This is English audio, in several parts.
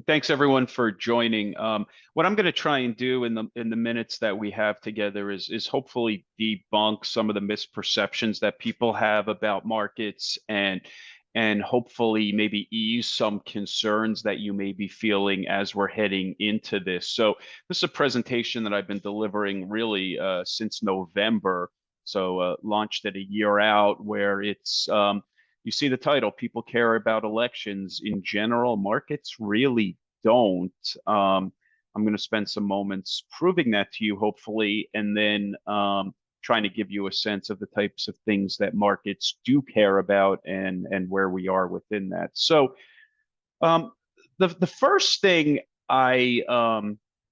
Thanks everyone for joining. What I'm going to try and do in the minutes that we have together is hopefully debunk some of the misperceptions that people have about markets and hopefully maybe ease some concerns that you may be feeling as we're heading into this. So this is a presentation that I've been delivering really since November. So launched it a year out, where it's you see the title, people care about elections. In general, markets really don't. I'm going to spend some moments proving that to you, hopefully, and then trying to give you a sense of the types of things that markets do care about and where we are within that. So um, the first thing I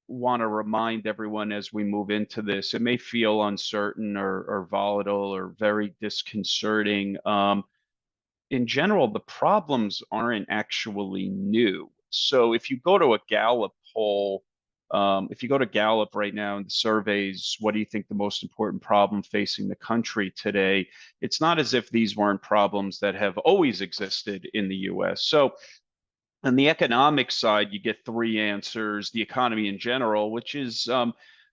want to remind everyone as we move into this, it may feel uncertain or volatile or very disconcerting. In general, the problems aren't actually new. So if you go to a Gallup poll, if you go to Gallup right now in the surveys, what do you think the most important problem facing the country today? It's not as if these weren't problems that have always existed in the US. So on the economic side, you get three answers. The economy in general, which is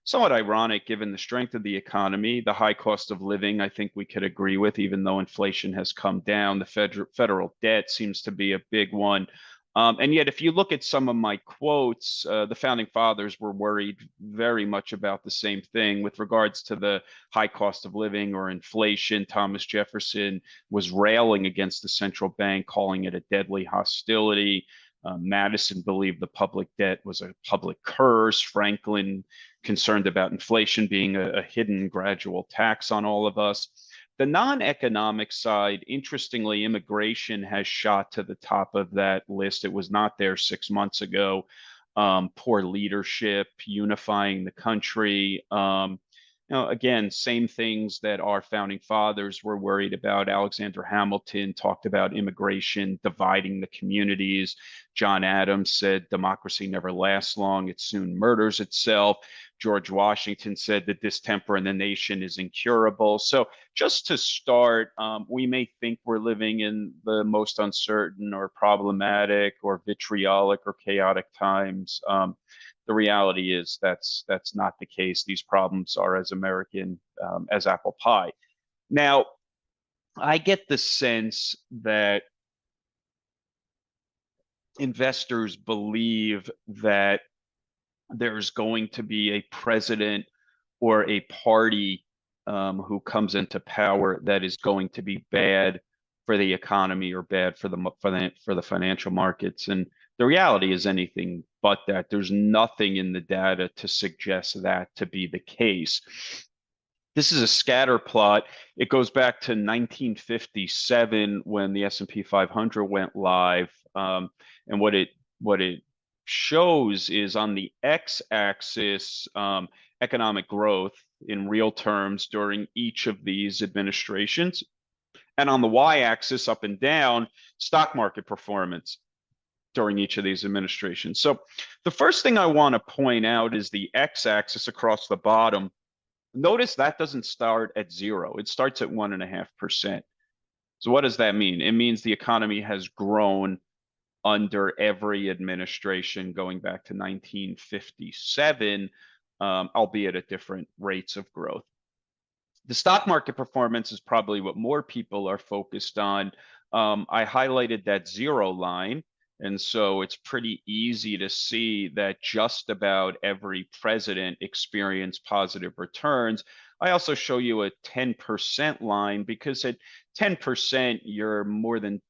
somewhat ironic given the strength of the economy. The high cost of living, I think we could agree with, even though inflation has come down. The federal debt seems to be a big one. And yet, if you look at some of my quotes, the founding fathers were worried very much about the same thing with regards to the high cost of living or inflation. Thomas Jefferson was railing against the central bank, calling it a deadly hostility. Madison believed the public debt was a public curse. Franklin concerned about inflation being a hidden gradual tax on all of us. The non-economic side, interestingly, immigration has shot to the top of that list. It was not there 6 months ago. Poor leadership, unifying the country. Again, same things that our founding fathers were worried about. Alexander Hamilton talked about immigration dividing the communities. John Adams said democracy never lasts long, it soon murders itself. George Washington said that distemper in the nation is incurable. So just to start, we may think we're living in the most uncertain or problematic or vitriolic or chaotic times. The reality is that's not the case. These problems are as American as apple pie. Now, I get the sense that investors believe that there's going to be a president or a party who comes into power that is going to be bad for the economy or bad for the financial markets. And the reality is anything but that. There's nothing in the data to suggest that to be the case. This is a scatter plot. It goes back to 1957 when the S&P 500 went live. And what it shows is on the x-axis economic growth in real terms during each of these administrations, and on the y-axis up and down stock market performance during each of these administrations. So the first thing I want to point out is the x-axis across the bottom. Notice that doesn't start at zero. It starts at 1.5%. So what does that mean? It means the economy has grown under every administration going back to 1957, albeit at different rates of growth. The stock market performance is probably what more people are focused on. I highlighted that zero line, and so it's pretty easy to see that just about every president experienced positive returns. I also show you a 10% line because at 10%, you're more than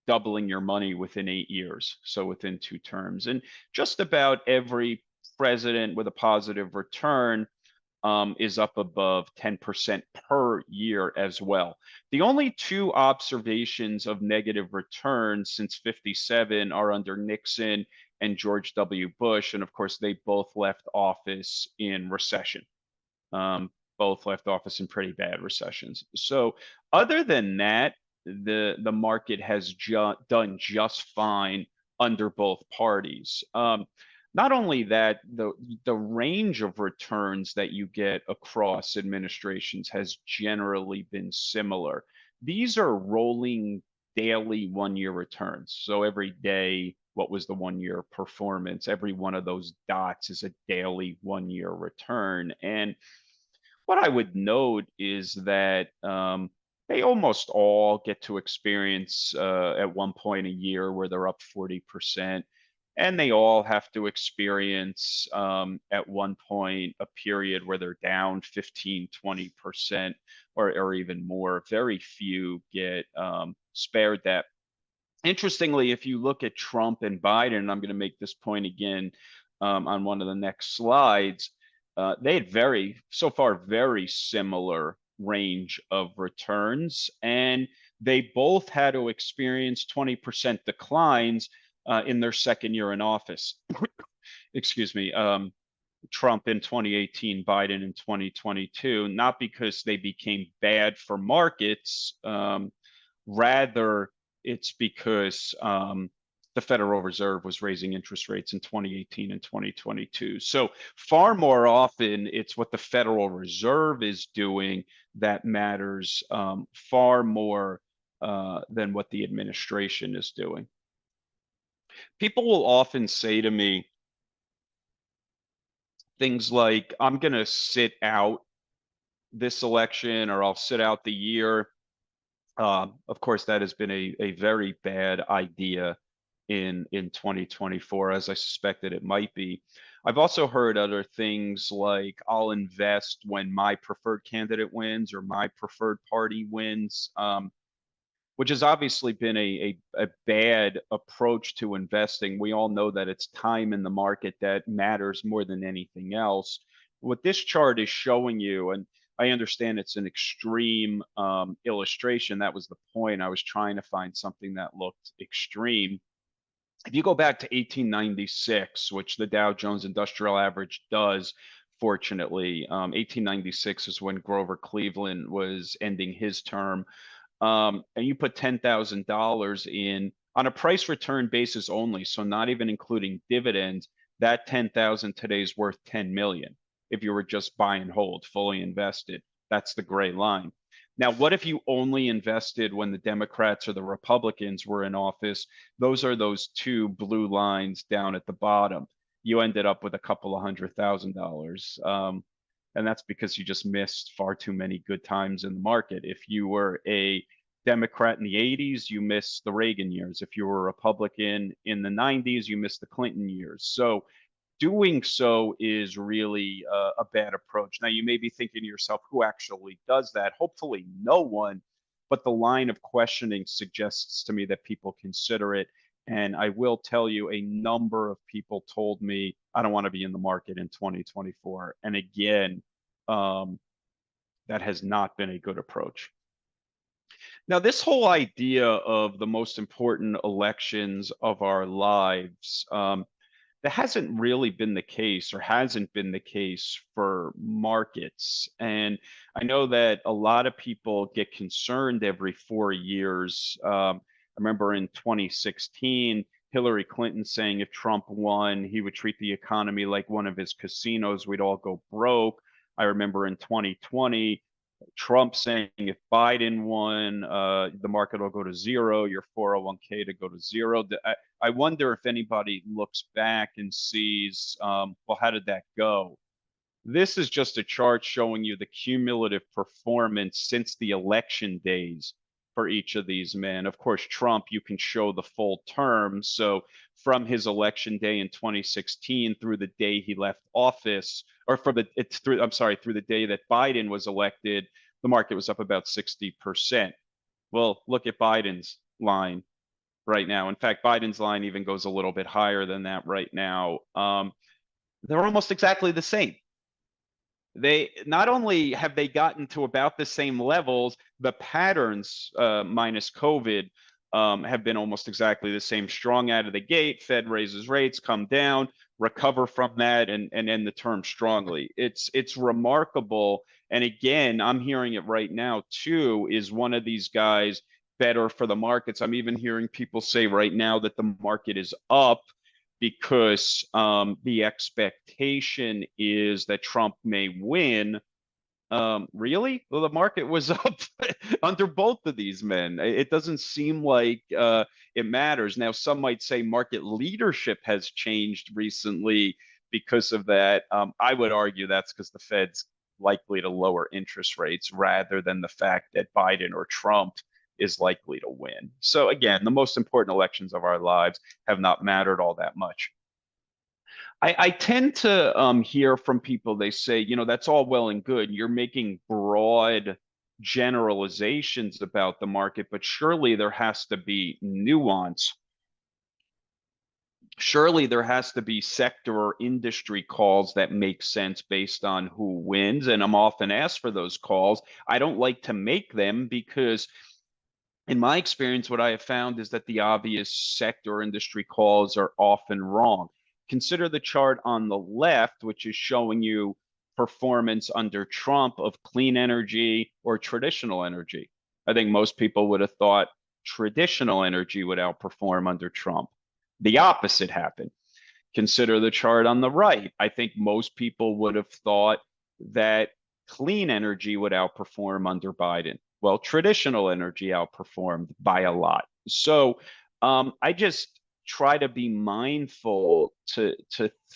doubling your money within 8 years, so within 2 terms. And just about every president with a positive return is up above 10% per year as well. The only 2 observations of negative returns since 57 are under Nixon and George W. Bush. And of course, they both left office in recession. Both left office in pretty bad recessions. So other than that, the market has done just fine under both parties. Not only that, the range of returns that you get across administrations has generally been similar. These are rolling daily 1-year returns. So every day, what was the 1-year performance? Every one of those dots is a daily 1-year return. And what I would note is that they almost all get to experience at one point a year where they're up 40%. And they all have to experience at one point a period where they're down 15, 20% or even more. Very few get spared that. Interestingly, if you look at Trump and Biden, and I'm going to make this point again on one of the next slides, they had so far, very similar range of returns, and they both had to experience 20% declines in their second year in office. Excuse me. Trump in 2018, Biden in 2022, not because they became bad for markets, rather it's because the Federal Reserve was raising interest rates in 2018 and 2022. So far more often, it's what the Federal Reserve is doing that matters far more than what the administration is doing. People will often say to me things like, I'm going to sit out this election, or I'll sit out the year. Of course, that has been a very bad idea in 2024, as I suspected it might be. I've also heard other things like, I'll invest when my preferred candidate wins or my preferred party wins, which has obviously been a bad approach to investing. We all know that it's time in the market that matters more than anything else. What this chart is showing you, and I understand it's an extreme illustration. That was the point. I was trying to find something that looked extreme. If you go back to 1896, which the Dow Jones Industrial Average does, fortunately, 1896 is when Grover Cleveland was ending his term, and you put $10,000 in on a price return basis only, so not even including dividends, that 10,000 today is worth 10 million. If you were just buy and hold, fully invested, that's the gray line. Now, what if you only invested when the Democrats or the Republicans were in office? Those are those two blue lines down at the bottom. You ended up with a couple of $100,000. And that's because you just missed far too many good times in the market. If you were a Democrat in the 80s, you missed the Reagan years. If you were a Republican in the 90s, you missed the Clinton years. So doing so is really a bad approach. Now, you may be thinking to yourself, who actually does that? Hopefully no one, but the line of questioning suggests to me that people consider it. And I will tell you, a number of people told me, I don't want to be in the market in 2024. And again, that has not been a good approach. Now, this whole idea of the most important elections of our lives, that hasn't really been the case, or hasn't been the case for markets. And I know that a lot of people get concerned every 4 years. I remember in 2016, Hillary Clinton saying if Trump won, he would treat the economy like one of his casinos. We'd all go broke. I remember in 2020, Trump saying if Biden won, the market will go to zero, your 401k to go to zero. I wonder if anybody looks back and sees, well, how did that go? This is just a chart showing you the cumulative performance since the election days for each of these men. Of course, Trump, you can show the full term. So from his election day in 2016 through the day he left office, or through the day that Biden was elected, the market was up about 60%. Well, look at Biden's line right now. In fact, Biden's line even goes a little bit higher than that right now. They're almost exactly the same. They not only have they gotten to about the same levels, the patterns minus COVID have been almost exactly the same. Strong out of the gate, Fed raises rates, come down, recover from that, and end the term strongly. It's remarkable. And again, I'm hearing it right now too. Is one of these guys better for the markets? I'm even hearing people say right now that the market is up because the expectation is that Trump may win, Really? Well, the market was up under both of these men. It doesn't seem like it matters. Now, some might say market leadership has changed recently because of that. I would argue that's because the Fed's likely to lower interest rates rather than the fact that Biden or Trump is likely to win. So again, the most important elections of our lives have not mattered all that much. I tend to hear from people, they say, that's all well and good. You're making broad generalizations about the market, but surely there has to be nuance. Surely there has to be sector or industry calls that make sense based on who wins. And I'm often asked for those calls. I don't like to make them because in my experience, what I have found is that the obvious sector industry calls are often wrong. Consider the chart on the left, which is showing you performance under Trump of clean energy or traditional energy. I think most people would have thought traditional energy would outperform under Trump. The opposite happened. Consider the chart on the right. I think most people would have thought that clean energy would outperform under Biden. Well, traditional energy outperformed by a lot. So I just try to be mindful to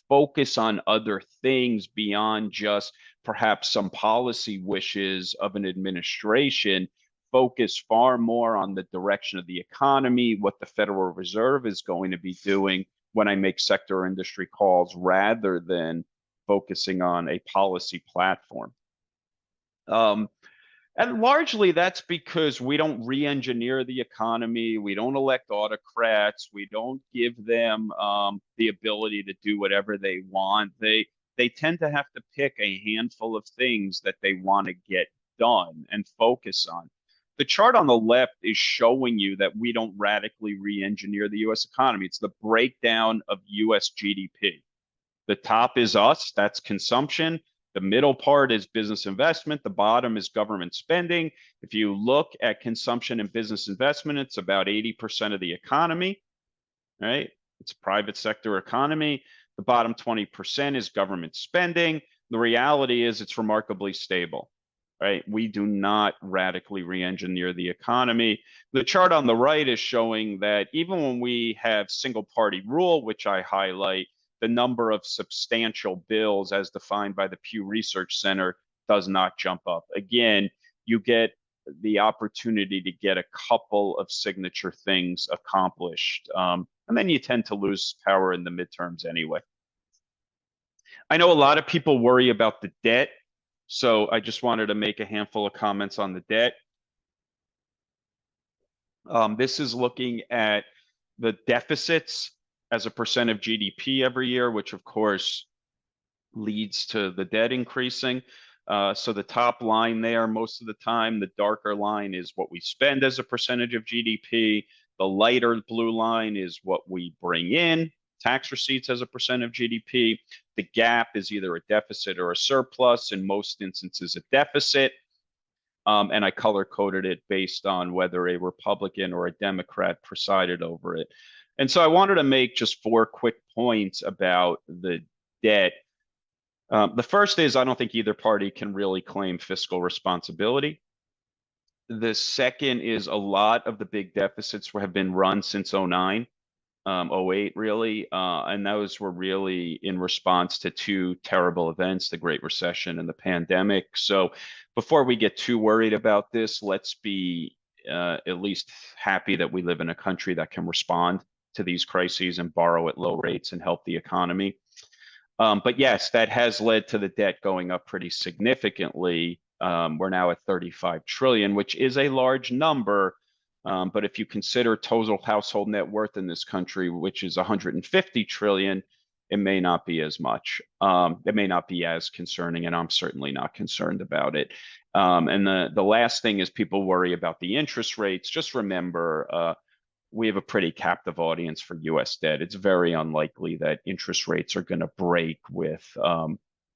focus on other things beyond just perhaps some policy wishes of an administration. Focus far more on the direction of the economy, what the Federal Reserve is going to be doing when I make sector or industry calls rather than focusing on a policy platform. And largely that's because we don't re-engineer the economy. We don't elect autocrats. We don't give them the ability to do whatever they want. They tend to have to pick a handful of things that they want to get done and focus on. The chart on the left is showing you that we don't radically re-engineer the U.S. economy. It's the breakdown of U.S. GDP. The top is us, that's consumption. The middle part is business investment. The bottom is government spending. If you look at consumption and business investment, it's about 80% of the economy, right? It's a private sector economy. The bottom 20% is government spending. The reality is it's remarkably stable, right? We do not radically re-engineer the economy. The chart on the right is showing that even when we have single party rule, which I highlight, the number of substantial bills as defined by the Pew Research Center does not jump up. Again, you get the opportunity to get a couple of signature things accomplished. And then you tend to lose power in the midterms anyway. I know a lot of people worry about the debt, so I just wanted to make a handful of comments on the debt. This is looking at the deficits as a percent of GDP every year, which of course leads to the debt increasing. So the top line there, most of the time, the darker line is what we spend as a percentage of GDP. The lighter blue line is what we bring in, tax receipts as a percent of GDP. The gap is either a deficit or a surplus, in most instances a deficit. And I color coded it based on whether a Republican or a Democrat presided over it. And so I wanted to make just 4 quick points about the debt. The first is I don't think either party can really claim fiscal responsibility. The second is a lot of the big deficits have been run since 09, 08 really, and those were really in response to 2 terrible events, the Great Recession and the pandemic. So before we get too worried about this, let's be at least happy that we live in a country that can respond to these crises and borrow at low rates and help the economy. But yes, that has led to the debt going up pretty significantly. We're now at 35 trillion, which is a large number. But if you consider total household net worth in this country, which is 150 trillion, it may not be as much. It may not be as concerning, and I'm certainly not concerned about it. And the last thing is people worry about the interest rates. Just remember, we have a pretty captive audience for U.S. debt. It's very unlikely that interest rates are going to break with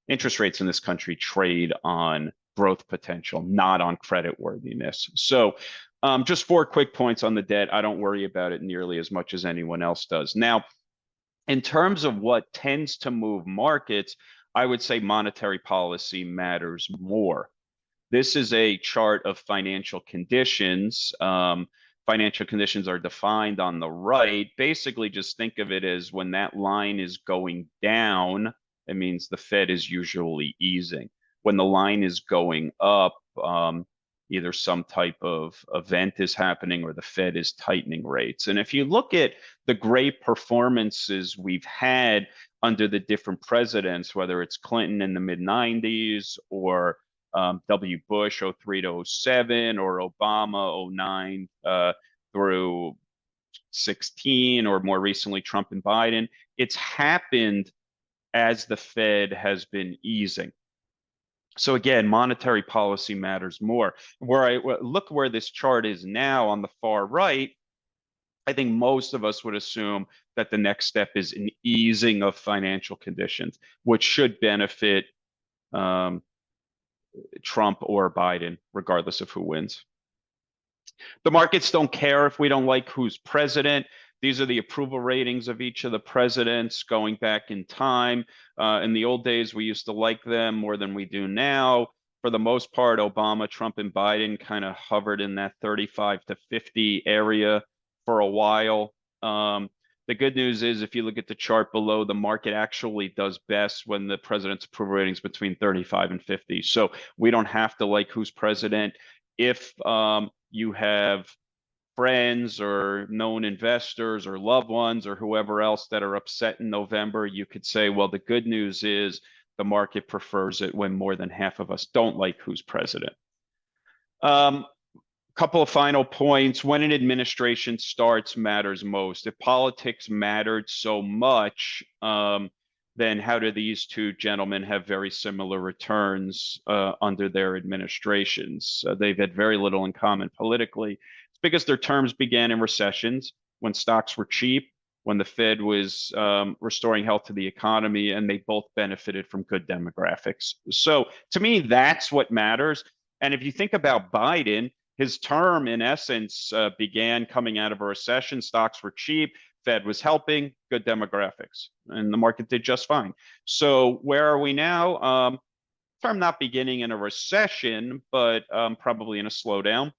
interest rates in this country trade on growth potential, not on credit worthiness. So just 4 quick points on the debt. I don't worry about it nearly as much as anyone else does. Now, in terms of what tends to move markets, I would say monetary policy matters more. This is a chart of financial conditions. Financial conditions are defined on the right. Basically, just think of it as when that line is going down, it means the Fed is usually easing. When the line is going up, either some type of event is happening or the Fed is tightening rates. And if you look at the great performances we've had under the different presidents, whether it's Clinton in the mid 90s or W. Bush 03 to 07 or Obama 09 through 16, or more recently Trump and Biden, it's happened as the Fed has been easing. So again, monetary policy matters more. Look where this chart is now on the far right, I think most of us would assume that the next step is an easing of financial conditions, which should benefit um, Trump or Biden, regardless of who wins. The markets don't care if we don't like who's president. These are the approval ratings of each of the presidents going back in time. In the old days, we used to like them more than we do now. For the most part, Obama, Trump, and Biden kind of hovered in that 35 to 50 area for a while. The good news is, if you look at the chart below, the market actually does best when the president's approval ratings between 35 and 50. So we don't have to like who's president. If you have friends or known investors or loved ones or whoever else that are upset in November, you could say, well, the good news is the market prefers it when more than half of us don't like who's president. Couple of final points. When an administration starts matters most. If politics mattered so much, then how do these two gentlemen have very similar returns under their administrations? They've had very little in common politically. It's because their terms began in recessions when stocks were cheap, when the Fed was restoring health to the economy, and they both benefited from good demographics. So to me, that's what matters. And if you think about Biden, his term, in essence, began coming out of a recession. Stocks were cheap. Fed was helping, good demographics, and the market did just fine. So where are we now? Term not beginning in a recession, but probably in a slowdown.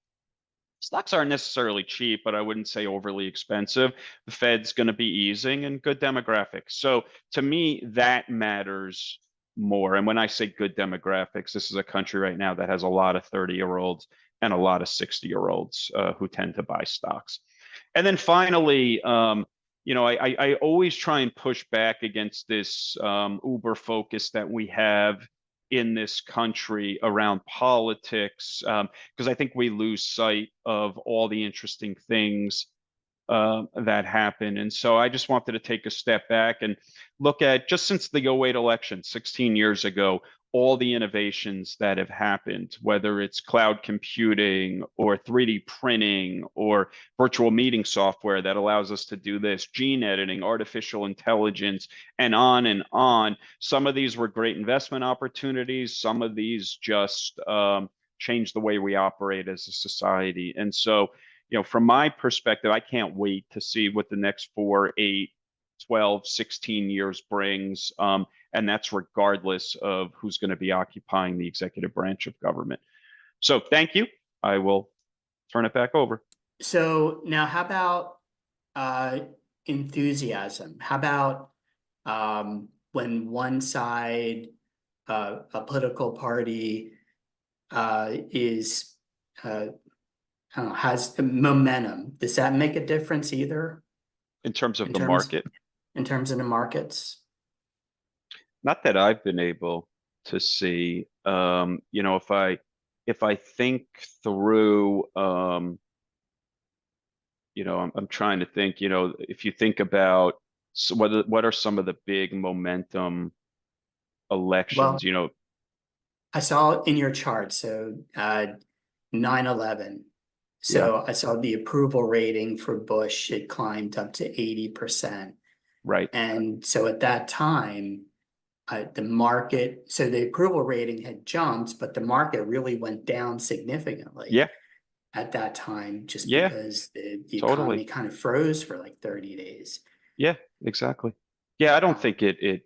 Stocks aren't necessarily cheap, but I wouldn't say overly expensive. The Fed's going to be easing and good demographics. So to me, that matters more. And when I say good demographics, this is a country right now that has a lot of 30-year-olds and a lot of 60-year-olds who tend to buy stocks. And then finally, I always try and push back against this uber focus that we have in this country around politics, because I think we lose sight of all the interesting things that happen. And so I just wanted to take a step back and look at, just since the 08 election, 16 years ago, all the innovations that have happened, whether it's cloud computing or 3D printing or virtual meeting software that allows us to do this, gene editing, artificial intelligence, and on and on. Some of these were great investment opportunities. Some of these just changed the way we operate as a society. And so, from my perspective, I can't wait to see what the next 4, 8, 12, 16 years brings. And that's regardless of who's going to be occupying the executive branch of government. So thank you. I will turn it back over. So now how about enthusiasm? How about when one side, a political party is has momentum? Does that make a difference either? In terms of the market? In terms of the markets? Not that I've been able to see. If I think through, I'm trying to think. If you think about what are some of the big momentum elections? Well, I saw in your chart, so 9/11. So Yeah. I saw the approval rating for Bush, it climbed up to 80%. Right. And so at that time, the market, so the approval rating had jumped, but the market really went down significantly. Yeah. At that time, just Yeah. because the Totally. economy kind of froze for like 30 days. Yeah, exactly. Yeah, I don't think it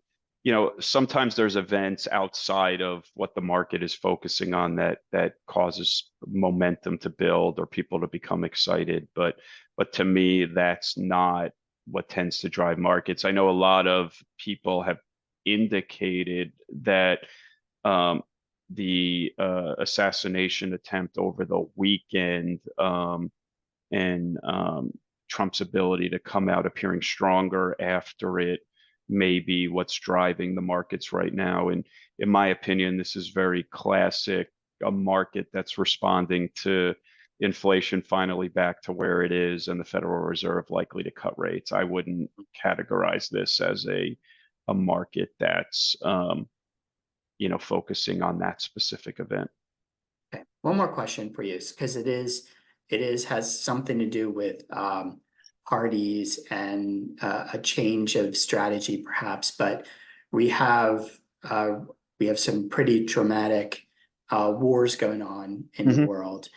sometimes there's events outside of what the market is focusing on that causes momentum to build or people to become excited. But to me, that's not what tends to drive markets. I know a lot of people have indicated that the assassination attempt over the weekend and Trump's ability to come out appearing stronger after it may be what's driving the markets right now. And in my opinion, this is very classic, a market that's responding to inflation finally back to where it is and the Federal Reserve likely to cut rates. I wouldn't categorize this as a market that's focusing on that specific event. Okay. One more question for you, because it has something to do with parties and a change of strategy, perhaps. But we have some pretty dramatic wars going on in the world,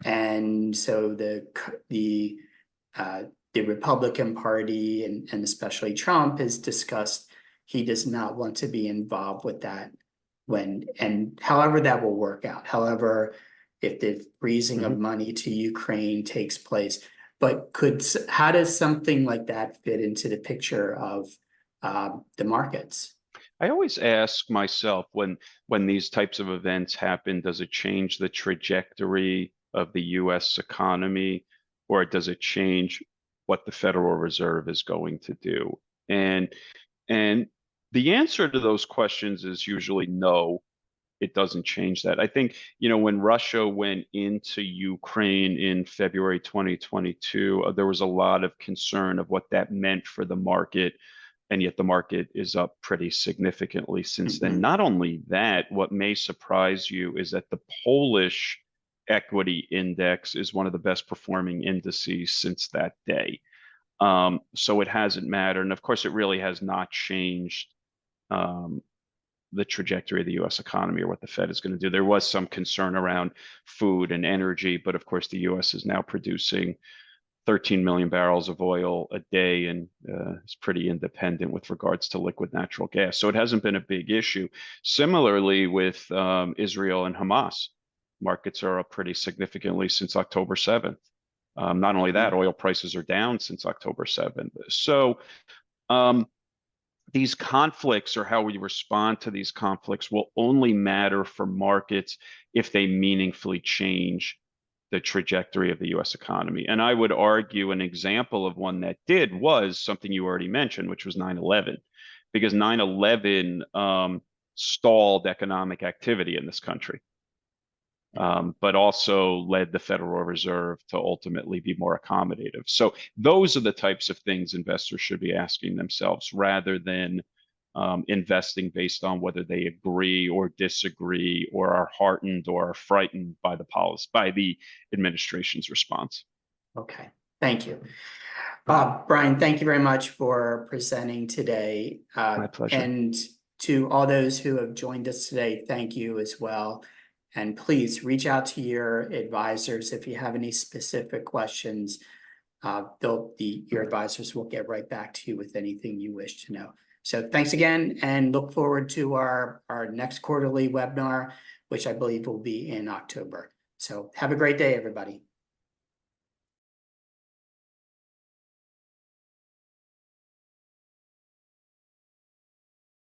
and so the Republican Party and especially Trump has discussed he does not want to be involved with that and however that will work out. However, if the freezing of money to Ukraine takes place, but how does something like that fit into the picture of the markets? I always ask myself when these types of events happen, does it change the trajectory of the US economy, or does it change what the Federal Reserve is going to do? And the answer to those questions is usually no, it doesn't change that. I think, when Russia went into Ukraine in February 2022, there was a lot of concern of what that meant for the market. And yet the market is up pretty significantly since then. Not only that, what may surprise you is that the Polish equity index is one of the best performing indices since that day. So it hasn't mattered. And of course, it really has not changed the trajectory of the US economy or what the Fed is going to do. There was some concern around food and energy, but of course, the US is now producing 13 million barrels of oil a day and is pretty independent with regards to liquid natural gas. So it hasn't been a big issue. Similarly with Israel and Hamas, markets are up pretty significantly since October 7th. Not only that, oil prices are down since October 7th. So these conflicts, or how we respond to these conflicts, will only matter for markets if they meaningfully change the trajectory of the US economy. And I would argue an example of one that did was something you already mentioned, which was 9/11, because 9/11 stalled economic activity in this country, but also led the Federal Reserve to ultimately be more accommodative. So those are the types of things investors should be asking themselves, rather than investing based on whether they agree or disagree or are heartened or are frightened by the administration's response. Okay, thank you. Brian, thank you very much for presenting today. My pleasure. And to all those who have joined us today, thank you as well. And please reach out to your advisors if you have any specific questions. Your advisors will get right back to you with anything you wish to know. So thanks again, and look forward to our next quarterly webinar, which I believe will be in October. So have a great day, everybody.